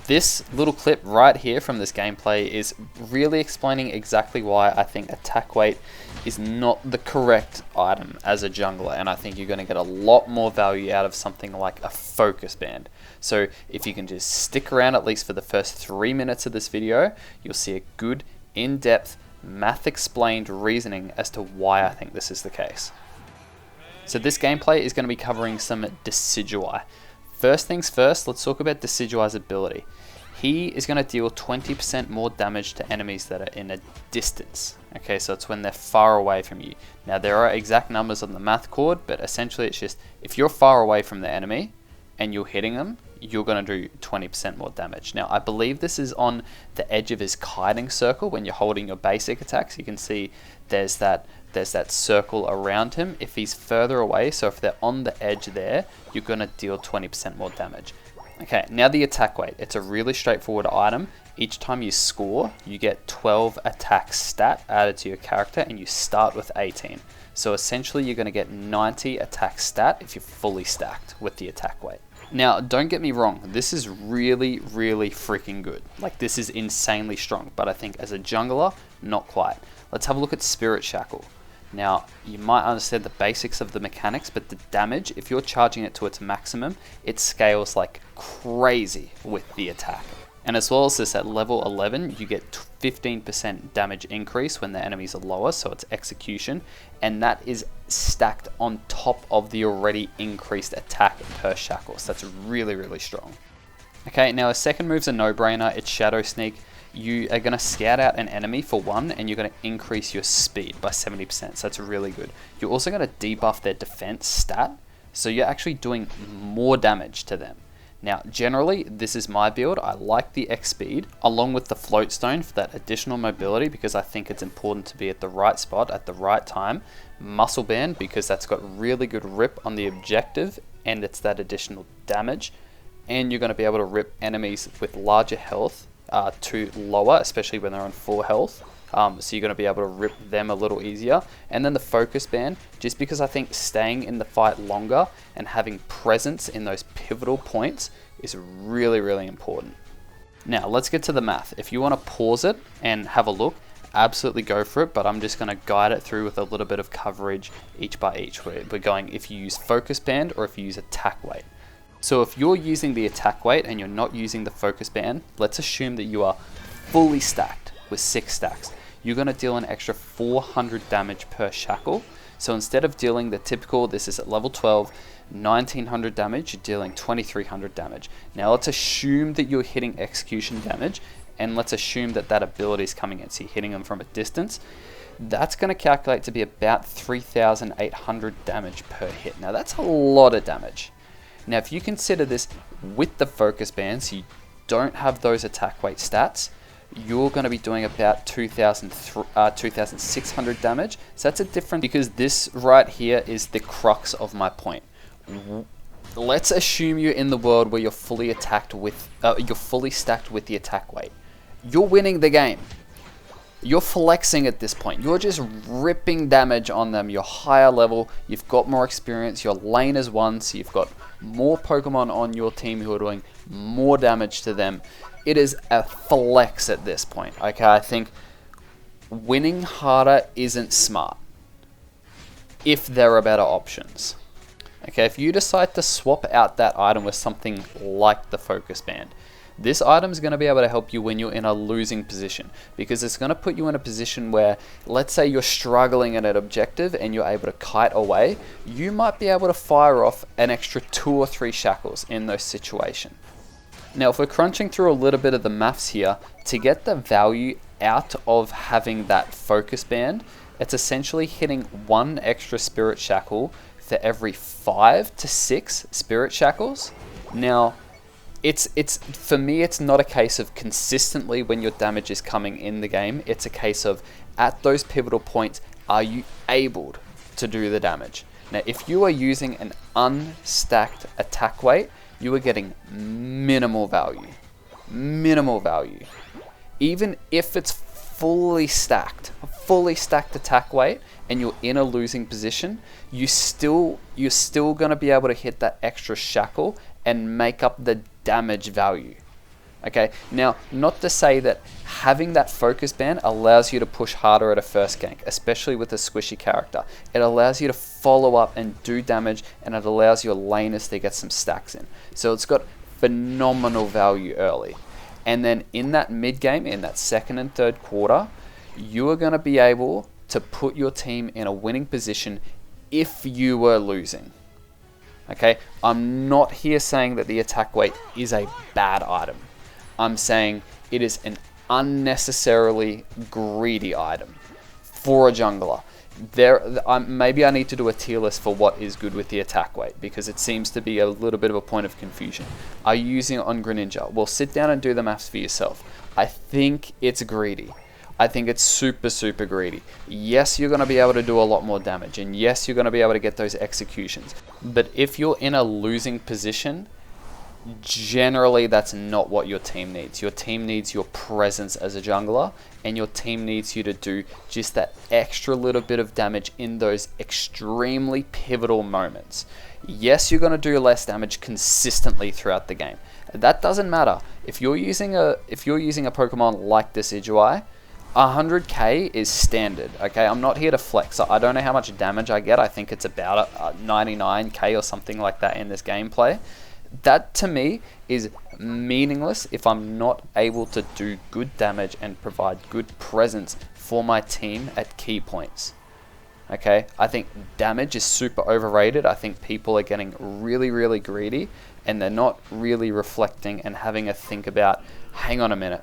this little clip right here from this gameplay is really explaining exactly why I think attack weight is not the correct item as a jungler, and I think you're going to get a lot more value out of something like a focus band. So if you can just stick around at least for the first 3 minutes of this video, you'll see a good in-depth math explained reasoning as to why I think this is the case. So this gameplay is going to be covering some Decidueye. First things first, let's talk about Decidueye's ability. He is going to deal 20% more damage to enemies that are in a distance. Okay, so it's when they're far away from you. Now there are exact numbers on the math cord, but essentially it's just if you're far away from the enemy and you're hitting them, you're going to do 20% more damage. Now I believe this is on the edge of his kiting circle when you're holding your basic attacks. You can see there's that circle around him. If he's further away, so if they're on the edge there, you're going to deal 20% more damage. Okay, now the attack weight. It's a really straightforward item. Each time you score, you get 12 attack stat added to your character, and you start with 18. So essentially you're going to get 90 attack stat if you're fully stacked with the attack weight. Now, don't get me wrong, this is really, really freaking good. Like, this is insanely strong, but I think as a jungler, not quite. Let's have a look at Spirit Shackle. Now, you might understand the basics of the mechanics, but the damage, if you're charging it to its maximum, it scales like crazy with the attack. And as well as this, at level 11, you get 15% damage increase when the enemies are lower, so it's execution, and that is stacked on top of the already increased attack per shackle, so that's really, really strong. Okay, now a second move's a no-brainer, it's Shadow Sneak. You are going to scout out an enemy for one, and you're going to increase your speed by 70%, so that's really good. You're also going to debuff their defense stat, so you're actually doing more damage to them. Now, generally, this is my build. I like the X speed along with the float stone for that additional mobility because I think it's important to be at the right spot at the right time. Muscle band because that's got really good rip on the objective and it's that additional damage. And you're going to be able to rip enemies with larger health to lower, especially when they're on full health. So you're going to be able to rip them a little easier. And then the focus band, just because I think staying in the fight longer and having presence in those pivotal points is really, really important. Now let's get to the math. If you want to pause it and have a look, absolutely go for it, but I'm just going to guide it through with a little bit of coverage each by each. We're going if you use focus band or if you use attack weight. So if you're using the attack weight and you're not using the focus band, let's assume that you are fully stacked with 6 stacks. You're going to deal an extra 400 damage per shackle. So instead of dealing the typical, this is at level 12, 1900 damage, you're dealing 2300 damage. Now let's assume that you're hitting execution damage, and let's assume that that ability is coming in, so you're hitting them from a distance. That's going to calculate to be about 3800 damage per hit. Now that's a lot of damage. Now if you consider this with the focus band, so you don't have those attack weight stats, you're going to be doing about 2600 damage. So that's a difference because this right here is the crux of my point. Let's assume you're in the world where you're fully stacked with the attack weight. You're winning the game. You're flexing at this point. You're just ripping damage on them. You're higher level. You've got more experience. Your lane is won, so you've got more Pokemon on your team who are doing more damage to them. It is a flex at this point. Okay, I think winning harder isn't smart if there are better options. Okay, if you decide to swap out that item with something like the focus band, this item is going to be able to help you when you're in a losing position because it's going to put you in a position where, let's say you're struggling at an objective and you're able to kite away, you might be able to fire off an extra 2 or 3 shackles in those situations. Now, if we're crunching through a little bit of the maths here, to get the value out of having that focus band, it's essentially hitting 1 extra spirit shackle for every 5 to 6 spirit shackles. Now, it's for me, it's not a case of consistently when your damage is coming in the game. It's a case of at those pivotal points, are you able to do the damage? Now, if you are using an unstacked attack weight, you are getting minimal value. Minimal value. Even if it's fully stacked attack weight and you're in a losing position, you're still going to be able to hit that extra shackle and make up the damage value. Okay, now, not to say that having that focus band allows you to push harder at a first gank, especially with a squishy character. It allows you to follow up and do damage, and it allows your laners to get some stacks in. So it's got phenomenal value early. And then in that mid game, in that second and third quarter, you are going to be able to put your team in a winning position if you were losing. Okay, I'm not here saying that the attack weight is a bad item. I'm saying it is an unnecessarily greedy item for a jungler. Maybe I need to do a tier list for what is good with the attack weight, because it seems to be a little bit of a point of confusion. Are you using it on Greninja? Well, sit down and do the maths for yourself. I think it's greedy. I think it's super, super greedy. Yes, you're going to be able to do a lot more damage, and yes, you're going to be able to get those executions. But if you're in a losing position, generally that's not what your team needs. Your team needs your presence as a jungler, and your team needs you to do just that extra little bit of damage in those extremely pivotal moments. Yes, you're going to do less damage consistently throughout the game. That doesn't matter. If you're using a Pokemon like Decidueye, 100k is standard. Okay, I'm not here to flex. I don't know how much damage I get. I think it's about 99k or something like that in this gameplay. That to me is meaningless if I'm not able to do good damage and provide good presence for my team at key points. Okay, I think damage is super overrated. I think people are getting really, really greedy, and they're not really reflecting and having a think about, hang on a minute,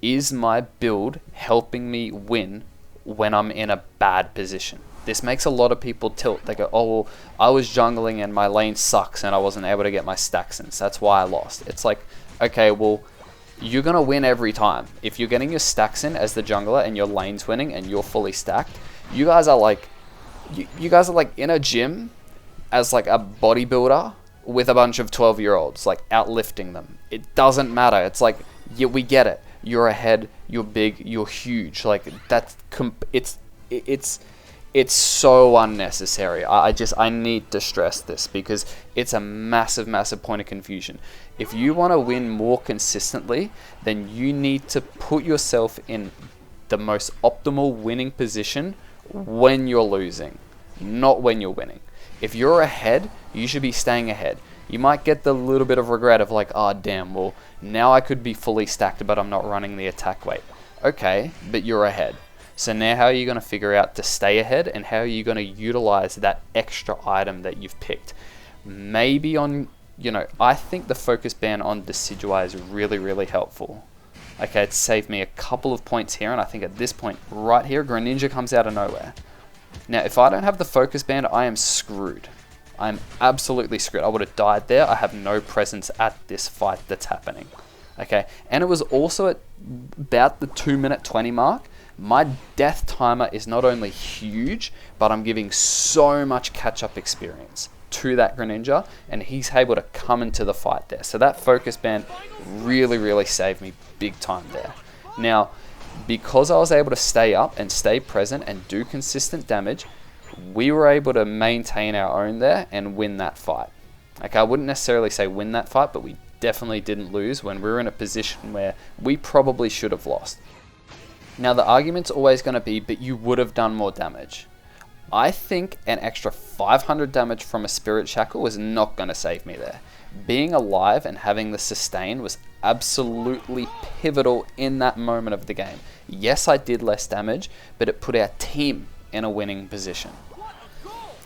is my build helping me win when I'm in a bad position? This makes a lot of people tilt. They go, oh, well, I was jungling and my lane sucks and I wasn't able to get my stacks in, so that's why I lost. It's like, okay, well, you're going to win every time. If you're getting your stacks in as the jungler and your lane's winning and you're fully stacked, you guys are like, you guys are like in a gym as like a bodybuilder with a bunch of 12-year-olds, like outlifting them. It doesn't matter. It's like, yeah, we get it. You're ahead, you're big, you're huge. Like, that's, it's so unnecessary. I need to stress this because it's a massive, massive point of confusion. If you want to win more consistently, then you need to put yourself in the most optimal winning position when you're losing, not when you're winning. If you're ahead, you should be staying ahead. You might get the little bit of regret of like, oh damn, well, now I could be fully stacked, but I'm not running the attack weight. Okay, but you're ahead. So now how are you going to figure out to stay ahead, and how are you going to utilize that extra item that you've picked? Maybe on, I think the focus ban on Decidueye is really, really helpful. Okay, it's saved me a couple of points here, and I think at this point right here, Greninja comes out of nowhere. Now, if I don't have the focus band, I am screwed. I'm absolutely screwed. I would have died there. I have no presence at this fight that's happening. Okay, and it was also at about the 2-minute 20 mark. My death timer is not only huge, but I'm giving so much catch-up experience to that Greninja, and he's able to come into the fight there. So that focus band really, really saved me big time there. Now, because I was able to stay up and stay present and do consistent damage, we were able to maintain our own there and win that fight. Okay, I wouldn't necessarily say win that fight, but we definitely didn't lose when we were in a position where we probably should have lost. Now, the argument's always going to be, but you would have done more damage. I think an extra 500 damage from a Spirit Shackle was not going to save me there. Being alive and having the sustain was absolutely pivotal in that moment of the game. Yes, I did less damage, but it put our team in a winning position.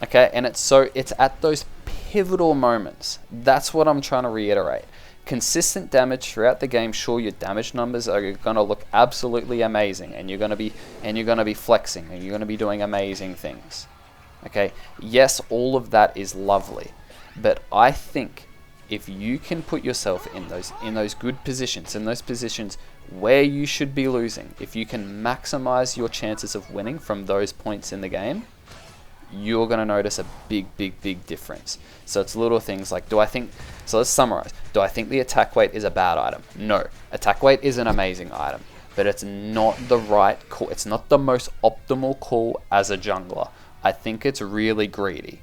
Okay, and it's at those pivotal moments. That's what I'm trying to reiterate. Consistent damage throughout the game, sure, your damage numbers are going to look absolutely amazing, and you're going to be flexing, and you're going to be doing amazing things. Okay, yes, all of that is lovely, but I think if you can put yourself in those good positions, in those positions where you should be losing, if you can maximize your chances of winning from those points in the game, you're going to notice a big, big, big difference. So it's little things like, so let's summarize. Do I think the attack weight is a bad item? No. Attack weight is an amazing item, but it's not the right call. It's not the most optimal call as a jungler. I think it's really greedy.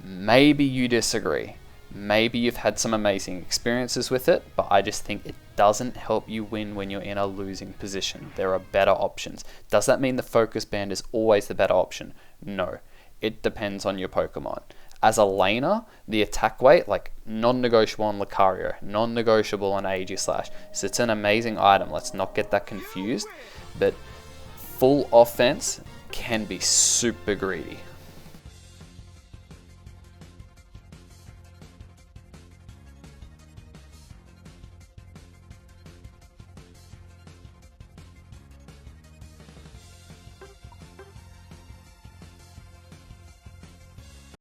Maybe you disagree. Maybe you've had some amazing experiences with it, but I just think it doesn't help you win when you're in a losing position. There are better options. Does that mean the focus band is always the better option? No. It depends on your Pokemon. As a laner, the attack weight, like non-negotiable on Lucario, non-negotiable on Aegislash. So it's an amazing item. Let's not get that confused. But full offense can be super greedy.